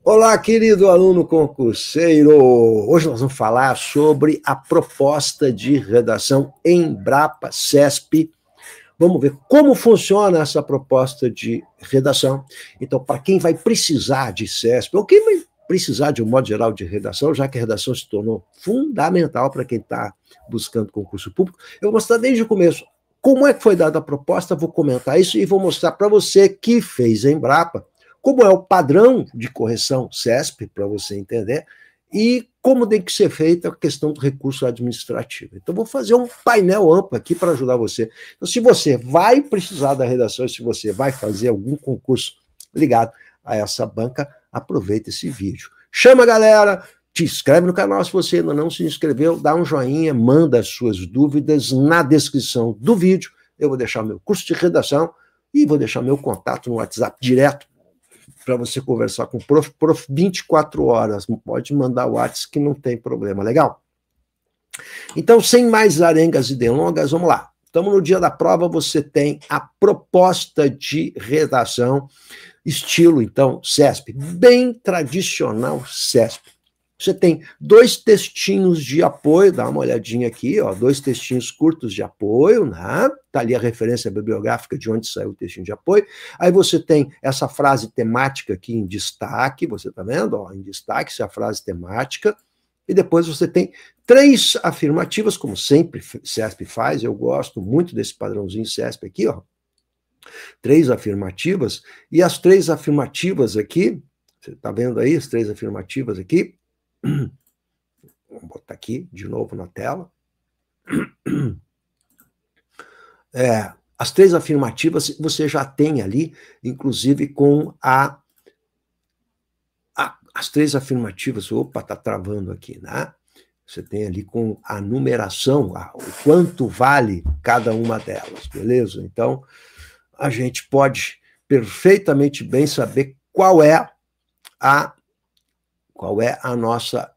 Olá, querido aluno concurseiro! Hoje nós vamos falar sobre a proposta de redação Embrapa CESP. Vamos ver como funciona essa proposta de redação. Então, para quem vai precisar de CESP, ou quem vai precisar de um modo geral de redação, já que a redação se tornou fundamental para quem está buscando concurso público, eu vou mostrar desde o começo como é que foi dada a proposta, vou comentar isso e vou mostrar para você que fez a Embrapa como é o padrão de correção CESP, para você entender, e como tem que ser feita a questão do recurso administrativo. Então, vou fazer um painel amplo aqui para ajudar você. Então, se você vai precisar da redação, se você vai fazer algum concurso ligado a essa banca, aproveita esse vídeo. Chama a galera, te inscreve no canal se você ainda não se inscreveu, dá um joinha, manda as suas dúvidas na descrição do vídeo. Eu vou deixar meu curso de redação e vou deixar meu contato no WhatsApp direto para você conversar com o prof 24 horas. Pode mandar o WhatsApp que não tem problema, legal? Então, sem mais arengas e delongas, vamos lá. Estamos no dia da prova, você tem a proposta de redação, estilo, então, CESP, bem tradicional CESP. Você tem dois textinhos de apoio, dá uma olhadinha aqui, ó, dois textinhos curtos de apoio, né? Tá ali a referência bibliográfica de onde saiu o textinho de apoio. Aí você tem essa frase temática aqui em destaque, você tá vendo? Ó, em destaque, essa é a frase temática. E depois você tem três afirmativas, como sempre CESP faz, eu gosto muito desse padrãozinho CESP aqui, ó. Três afirmativas, e as três afirmativas aqui, você tá vendo aí as três afirmativas aqui? Vamos botar aqui de novo na tela. As três afirmativas você já tem ali, inclusive com as três afirmativas. Opa, tá travando aqui, né? Você tem ali com a numeração, o quanto vale cada uma delas, beleza? Então, a gente pode perfeitamente bem saber qual é a nossa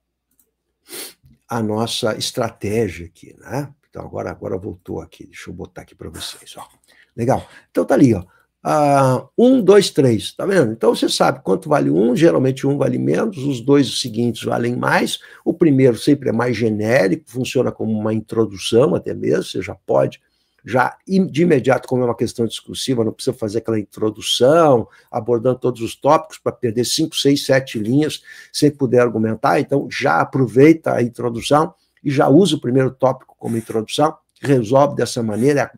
estratégia aqui, né? Então, agora voltou aqui, deixa eu botar aqui para vocês, ó. Legal. Então, tá ali, ó. 1, 2, 3, tá vendo? Então, você sabe quanto vale um, geralmente um vale menos, os dois seguintes valem mais, o primeiro sempre é mais genérico, funciona como uma introdução até mesmo, você já pode de imediato, como é uma questão discursiva, não precisa fazer aquela introdução, abordando todos os tópicos para perder 5, 6, 7 linhas sem poder argumentar, então já aproveita a introdução e já usa o primeiro tópico como introdução, resolve dessa maneira,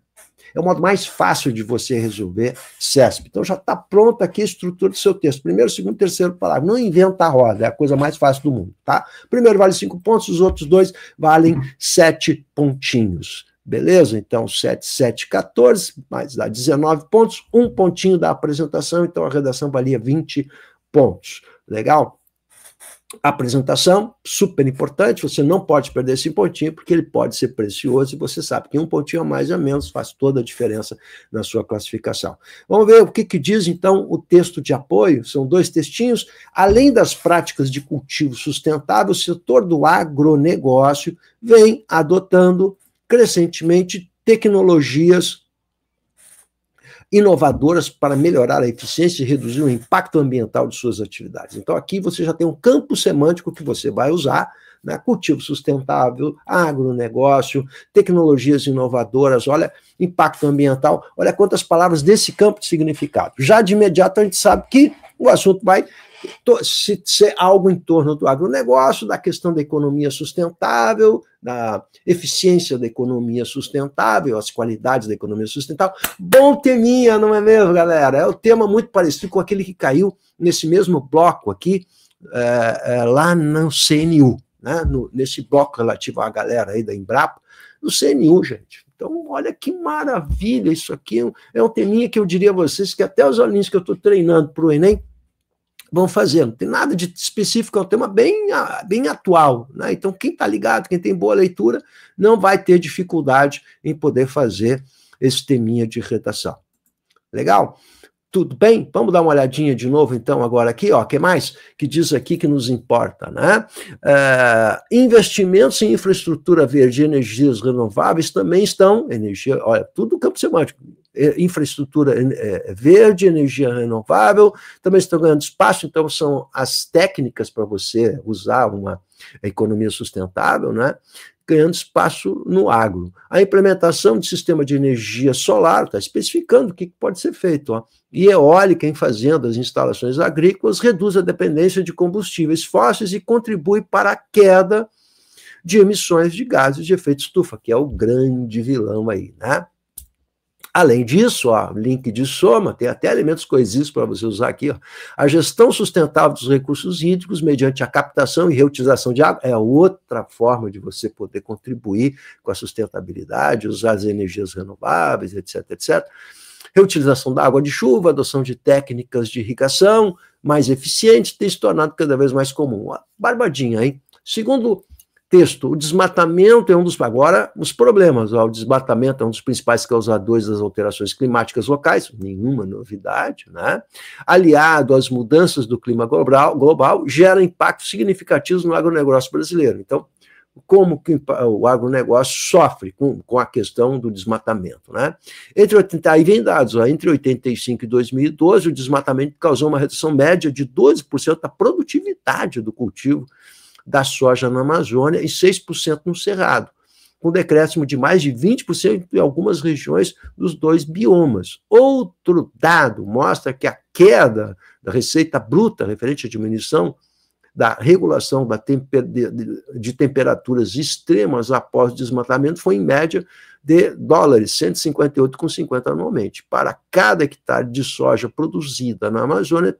é o modo mais fácil de você resolver CESP. Então já está pronta aqui a estrutura do seu texto, primeiro, segundo, terceiro parágrafo, não inventa a roda, é a coisa mais fácil do mundo, tá? Primeiro vale 5 pontos, os outros dois valem 7 pontinhos. Beleza? Então, 7, 7, 14, mais dá 19 pontos, um pontinho da apresentação, então a redação valia 20 pontos. Legal? Apresentação, super importante, você não pode perder esse pontinho, porque ele pode ser precioso, e você sabe que um pontinho a mais ou a menos faz toda a diferença na sua classificação. Vamos ver o que diz, então, o texto de apoio, são dois textinhos. Além das práticas de cultivo sustentável, o setor do agronegócio vem adotando crescentemente tecnologias inovadoras para melhorar a eficiência e reduzir o impacto ambiental de suas atividades. Então, aqui você já tem um campo semântico que você vai usar, né? Cultivo sustentável, agronegócio, tecnologias inovadoras, olha, impacto ambiental, olha quantas palavras desse campo de significado. Já de imediato a gente sabe que o assunto vai ser algo em torno do agronegócio, da questão da economia sustentável, da eficiência da economia sustentável, as qualidades da economia sustentável. Bom teminha, não é mesmo, galera? É um tema muito parecido com aquele que caiu nesse mesmo bloco aqui, lá no CNU, né? Nesse bloco relativo à galera aí da Embrapa, no CNU, gente. Então, olha que maravilha isso aqui. É um teminha que eu diria a vocês que até os alunos que eu estou treinando para o Enem vão fazer, não tem nada de específico, é um tema bem atual, né? Então quem está ligado, quem tem boa leitura, não vai ter dificuldade em poder fazer esse teminha de redação. Legal? Tudo bem? Vamos dar uma olhadinha de novo, então, agora aqui, ó, o que mais? Que diz aqui que nos importa, né? Investimentos em infraestrutura verde e energias renováveis também estão, olha, tudo campo semântico, infraestrutura verde, energia renovável, também estão ganhando espaço, então são as técnicas para você usar uma economia sustentável, né? Ganhando espaço no agro. A implementação de sistema de energia solar, está especificando o que pode ser feito. Ó. E eólica em fazendas, instalações agrícolas, reduz a dependência de combustíveis fósseis e contribui para a queda de emissões de gases de efeito estufa, que é o grande vilão aí, né? Além disso, ó, link de soma, tem até elementos coesivos para você usar aqui, ó. A gestão sustentável dos recursos hídricos mediante a captação e reutilização de água é outra forma de você poder contribuir com a sustentabilidade, usar as energias renováveis, etc, etc. Reutilização da água de chuva, adoção de técnicas de irrigação mais eficientes, tem se tornado cada vez mais comum. Ó, barbadinha, hein? Segundo texto, o desmatamento é um dos... Agora, os problemas. Ó, o desmatamento é um dos principais causadores das alterações climáticas locais, nenhuma novidade, né? Aliado às mudanças do clima global, gera impactos significativos no agronegócio brasileiro. Então, como que o agronegócio sofre com a questão do desmatamento, né? Aí vem dados, ó, entre 85 e 2012, o desmatamento causou uma redução média de 12% da produtividade do cultivo da soja na Amazônia e 6% no Cerrado, com decréscimo de mais de 20% em algumas regiões dos dois biomas. Outro dado mostra que a queda da receita bruta referente à diminuição da regulação de temperaturas extremas após o desmatamento foi em média de dólares, 158,50 anualmente. Para cada hectare de soja produzida na Amazônia,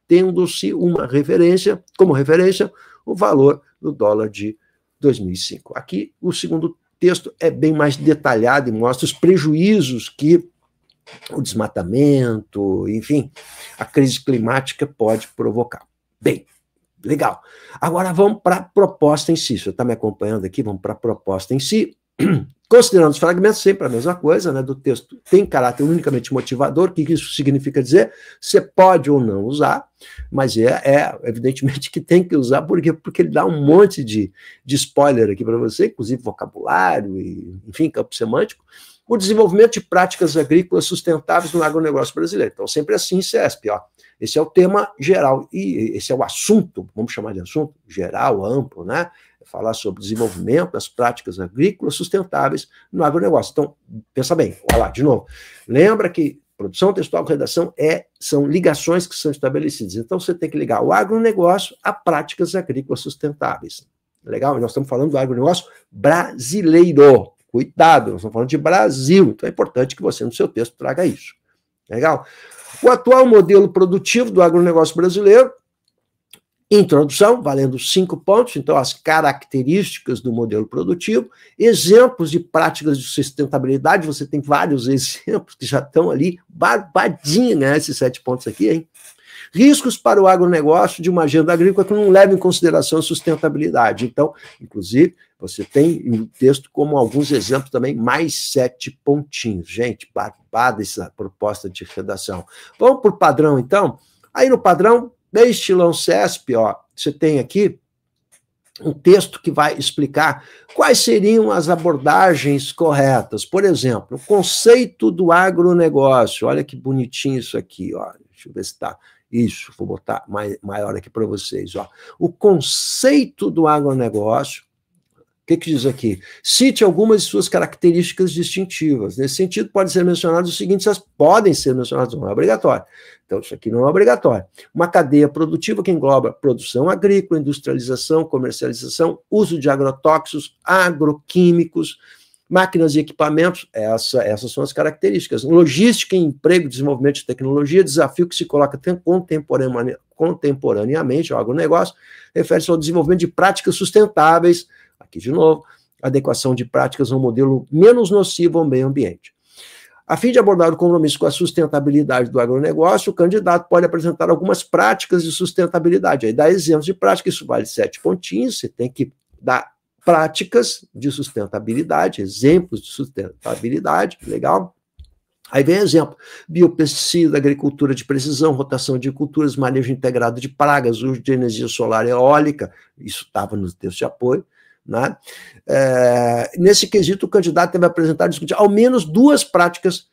tendo-se como referência, o valor do dólar de 2005. Aqui, o segundo texto é bem mais detalhado e mostra os prejuízos que o desmatamento, enfim, a crise climática pode provocar. Bem, legal. Agora vamos para a proposta em si. Você está me acompanhando aqui? Vamos para a proposta em si. Considerando os fragmentos, sempre a mesma coisa, né, do texto tem caráter unicamente motivador. O que isso significa dizer? Você pode ou não usar, mas evidentemente que tem que usar, porque ele dá um monte de spoiler aqui para você, inclusive vocabulário, e, enfim, campo semântico. O desenvolvimento de práticas agrícolas sustentáveis no agronegócio brasileiro. Então, sempre assim, CESP, ó. Esse é o tema geral, e esse é o assunto, vamos chamar de assunto geral, amplo, né? Falar sobre desenvolvimento das práticas agrícolas sustentáveis no agronegócio. Então, pensa bem, olha lá, de novo. Lembra que produção textual e redação são ligações que são estabelecidas. Então, você tem que ligar o agronegócio a práticas agrícolas sustentáveis. Legal? Nós estamos falando do agronegócio brasileiro. Cuidado, nós estamos falando de Brasil. Então, é importante que você, no seu texto, traga isso. Legal? O atual modelo produtivo do agronegócio brasileiro. Introdução, valendo 5 pontos, então as características do modelo produtivo, exemplos de práticas de sustentabilidade, você tem vários exemplos que já estão ali, barbadinho, né, esses 7 pontos aqui, hein? Riscos para o agronegócio de uma agenda agrícola que não leva em consideração a sustentabilidade. Então, inclusive, você tem no texto como alguns exemplos também, mais 7 pontinhos. Gente, barbada essa proposta de redação. Vamos por padrão, então? Aí no padrão, estilão CESP, ó, você tem aqui um texto que vai explicar quais seriam as abordagens corretas. Por exemplo, o conceito do agronegócio. Olha que bonitinho isso aqui, ó. Deixa eu ver se está. Isso, vou botar maior aqui para vocês, ó. O conceito do agronegócio. O que diz aqui? Cite algumas de suas características distintivas. Nesse sentido, pode ser mencionado o seguinte, elas podem ser mencionadas, não é obrigatório. Então, isso aqui não é obrigatório. Uma cadeia produtiva que engloba produção agrícola, industrialização, comercialização, uso de agrotóxicos, agroquímicos, máquinas e equipamentos, essas são as características. Logística, emprego, desenvolvimento de tecnologia, desafio que se coloca contemporaneamente ao agronegócio, refere-se ao desenvolvimento de práticas sustentáveis. Aqui, de novo, adequação de práticas a um modelo menos nocivo ao meio ambiente. A fim de abordar o compromisso com a sustentabilidade do agronegócio, o candidato pode apresentar algumas práticas de sustentabilidade. Aí dá exemplos de práticas, isso vale 7 pontinhos, você tem que dar práticas de sustentabilidade, exemplos de sustentabilidade, legal? Aí vem exemplo, biopesticida, agricultura de precisão, rotação de culturas, manejo integrado de pragas, uso de energia solar e eólica, isso estava no texto de apoio, né? Nesse quesito, o candidato deve apresentar e discutir ao menos 2 práticas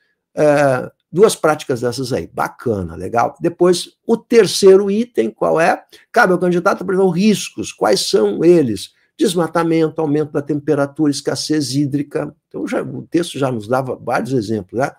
duas práticas dessas aí. Bacana, legal. Depois, o terceiro item, qual é? Cabe ao candidato apresentar riscos. Quais são eles? Desmatamento, aumento da temperatura, escassez hídrica. Então, o texto já nos dava vários exemplos, né?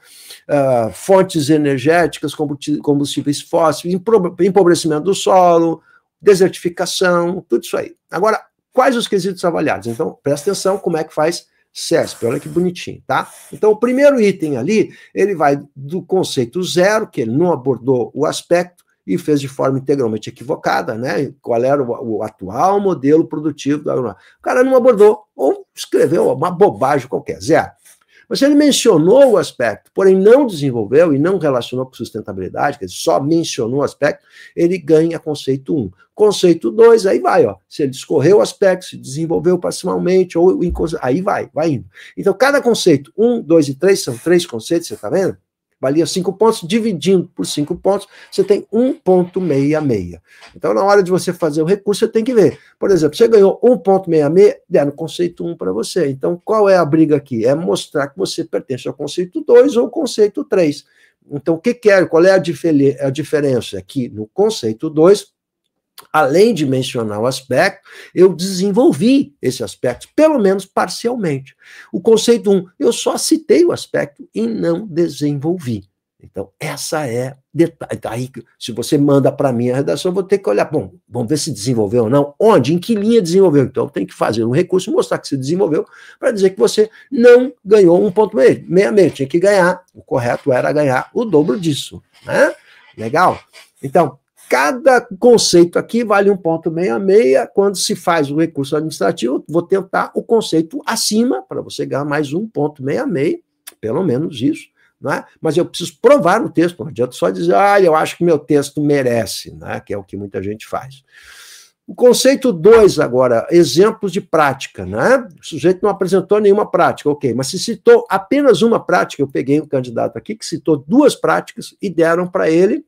Fontes energéticas, combustíveis fósseis, empobrecimento do solo, desertificação, tudo isso aí. Agora, quais os quesitos avaliados? Então, presta atenção como é que faz CESP, olha que bonitinho, tá? Então, o primeiro item ali, ele vai do conceito zero, que ele não abordou o aspecto, e fez de forma integralmente equivocada, né? Qual era o atual modelo produtivo da aeronáutica. O cara não abordou, ou escreveu uma bobagem qualquer, zero. Mas ele mencionou o aspecto, porém não desenvolveu e não relacionou com sustentabilidade, quer dizer, só mencionou o aspecto, ele ganha conceito 1. Conceito 2, aí vai, ó. Se ele discorreu o aspecto, se desenvolveu parcialmente, ou aí vai indo. Então, cada conceito, 1, 2 e 3, são 3 conceitos, você está vendo? Valia 5 pontos, dividindo por 5 pontos, você tem 1,66. Então, na hora de você fazer o recurso, você tem que ver. Por exemplo, você ganhou 1,66, deram conceito 1 para você. Então, qual é a briga aqui? É mostrar que você pertence ao conceito 2 ou conceito 3. Então, o que quer? Qual é a diferença? Aqui no conceito 2, além de mencionar o aspecto, eu desenvolvi esse aspecto, pelo menos parcialmente. O conceito 1, eu só citei o aspecto e não desenvolvi. Então, essa é detalhe. Aí, se você manda para mim a redação, eu vou ter que olhar, bom, vamos ver se desenvolveu ou não. Onde? Em que linha desenvolveu? Então, tem que fazer um recurso e mostrar que você desenvolveu para dizer que você não ganhou 1,66. Tinha que ganhar. O correto era ganhar o dobro disso, né? Legal? Então, cada conceito aqui vale 1,66. Quando se faz o recurso administrativo, vou tentar o conceito acima, para você ganhar mais 1,66, pelo menos isso, não é? Mas eu preciso provar no texto, não adianta só dizer, eu acho que meu texto merece, né? Que é o que muita gente faz. O conceito 2 agora, exemplos de prática, né? O sujeito não apresentou nenhuma prática, ok, mas se citou apenas uma prática, eu peguei um candidato aqui que citou 2 práticas e deram para ele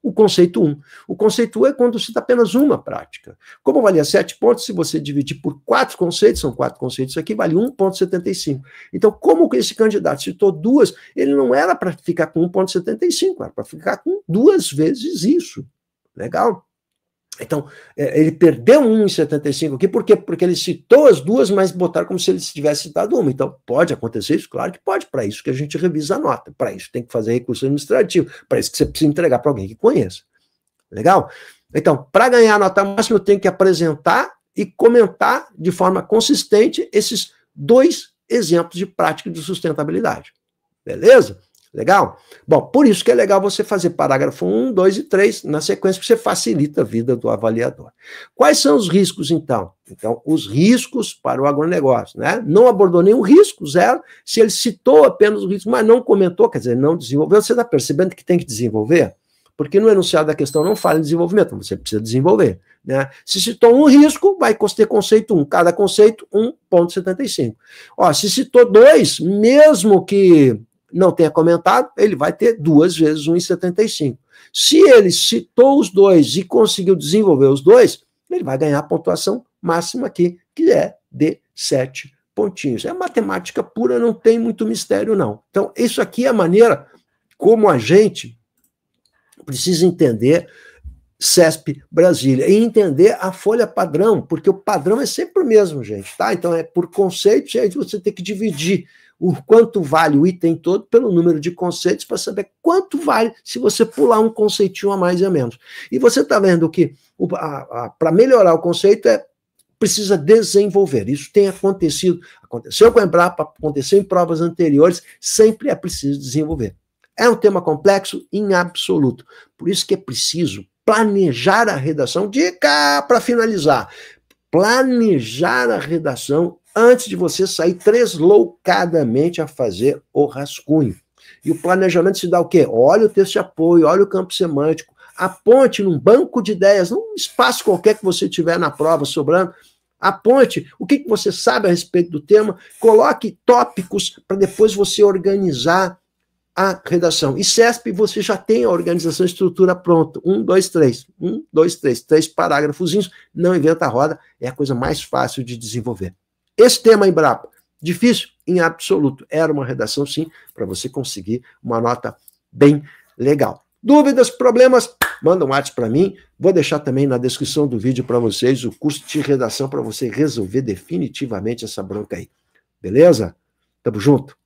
o conceito 1. O conceito 1 é quando cita apenas uma prática. Como valia 7 pontos, se você dividir por 4 conceitos, são 4 conceitos aqui, vale 1,75. Então, como esse candidato citou 2, ele não era para ficar com 1,75, era para ficar com 2 vezes isso. Legal? Então, ele perdeu 1,75 aqui, por quê? Porque ele citou as 2, mas botaram como se ele tivesse citado uma. Então, pode acontecer isso? Claro que pode, para isso que a gente revisa a nota, para isso tem que fazer recurso administrativo, para isso que você precisa entregar para alguém que conheça. Legal? Então, para ganhar a nota máxima, eu tenho que apresentar e comentar de forma consistente esses 2 exemplos de prática de sustentabilidade. Beleza? Legal? Bom, por isso que é legal você fazer parágrafo 1, 2 e 3 na sequência, porque você facilita a vida do avaliador. Quais são os riscos, então? Então, os riscos para o agronegócio, né? Não abordou nenhum risco, zero. Se ele citou apenas o risco, mas não comentou, quer dizer, não desenvolveu, você está percebendo que tem que desenvolver? Porque no enunciado da questão não fala em desenvolvimento, você precisa desenvolver, né? Se citou um risco, vai ter conceito 1, cada conceito 1,75. Ó, se citou 2, mesmo que não tenha comentado, ele vai ter 2 vezes 1,75. Se ele citou os 2 e conseguiu desenvolver os 2, ele vai ganhar a pontuação máxima aqui, que é de 7 pontinhos. É matemática pura, não tem muito mistério, não. Então, isso aqui é a maneira como a gente precisa entender CESP Brasília e entender a folha padrão, porque o padrão é sempre o mesmo, gente, tá? Então, é por conceito, e aí você tem que dividir o quanto vale o item todo pelo número de conceitos para saber quanto vale se você pular um conceitinho a mais e a menos. E você está vendo que para melhorar o conceito precisa desenvolver. Isso tem acontecido, aconteceu com a Embrapa, aconteceu em provas anteriores, sempre é preciso desenvolver. É um tema complexo em absoluto. Por isso que é preciso planejar a redação. Dica para finalizar. Planejar a redação antes de você sair tresloucadamente a fazer o rascunho. E o planejamento se dá o quê? Olha o texto de apoio, olha o campo semântico, aponte num banco de ideias, num espaço qualquer que você tiver na prova sobrando, aponte o que você sabe a respeito do tema, coloque tópicos para depois você organizar a redação. E CESP, você já tem a organização e estrutura pronta. 1, 2, 3. 1, 2, 3. 3 parágrafozinhos, não inventa a roda, é a coisa mais fácil de desenvolver. Esse tema Embrapa difícil em absoluto. Era uma redação, sim, para você conseguir uma nota bem legal. Dúvidas, problemas, manda um WhatsApp para mim. Vou deixar também na descrição do vídeo para vocês o curso de redação para você resolver definitivamente essa bronca aí. Beleza? Tamo junto.